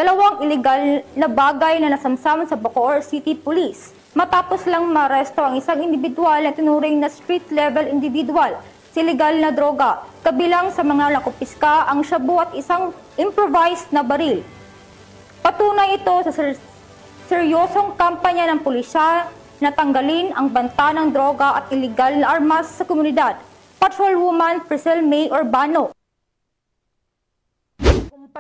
dalawang iligal na bagay na nasamsam sa Bacoor City Police matapos lang maaresto ang isang individual na tinuring na street-level individual sa iligal na droga. Kabilang sa mga nakupiska ang shabu at isang improvised na baril. Patunay ito sa seryosong kampanya ng pulisya na tanggalin ang banta ng droga at iligal na armas sa komunidad. Patrolwoman Priscilla May Urbano.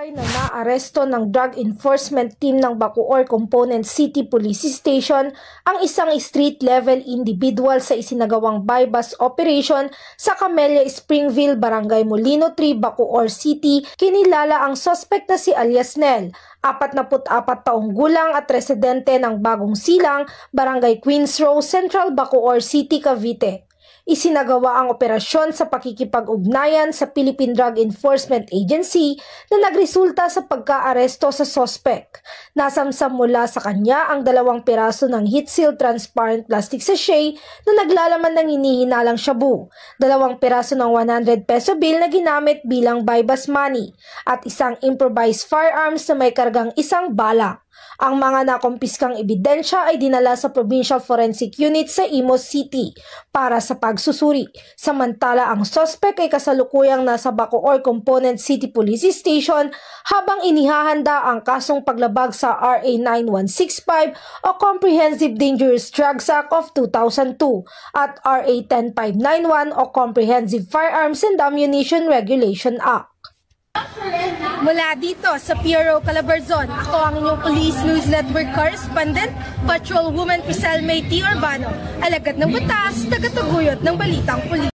Na naaresto ng Drug Enforcement Team ng Bacoor Component City Police Station ang isang street-level individual sa isinagawang bypass operation sa Camellia Springville, Barangay Molino 3, Bacoor City. Kinilala ang suspect na si alias Nel, 44 taong gulang at residente ng Bagong Silang, Barangay Queens Row, Central Bacoor City, Cavite. Isinagawa ang operasyon sa pakikipag-ugnayan sa Philippine Drug Enforcement Agency na nagresulta sa pagka-aresto sa suspect. Nasamsam mula sa kanya ang 2 piraso ng heat-sealed transparent plastic sachet na naglalaman ng hinihinalang shabu, 2 piraso ng 100 peso bill na ginamit bilang bypass money, at isang improvised firearms na may kargang 1 bala. Ang mga nakumpiskang ebidensya ay dinala sa Provincial Forensic Unit sa Imus City para sa pagsusuri. Samantala ang suspect ay kasalukuyang nasa Bacoor Component City Police Station habang inihahanda ang kasong paglabag sa RA 9165 o Comprehensive Dangerous Drugs Act of 2002 at RA 10591 o Comprehensive Firearms and Ammunition Regulation Act. Mula dito sa PRO Calabarzon, ako ang inyong Police News Network Correspondent, Patrolwoman Priscilla May Urbano, alagad ng batas, tagataguyod ng balitang pulis.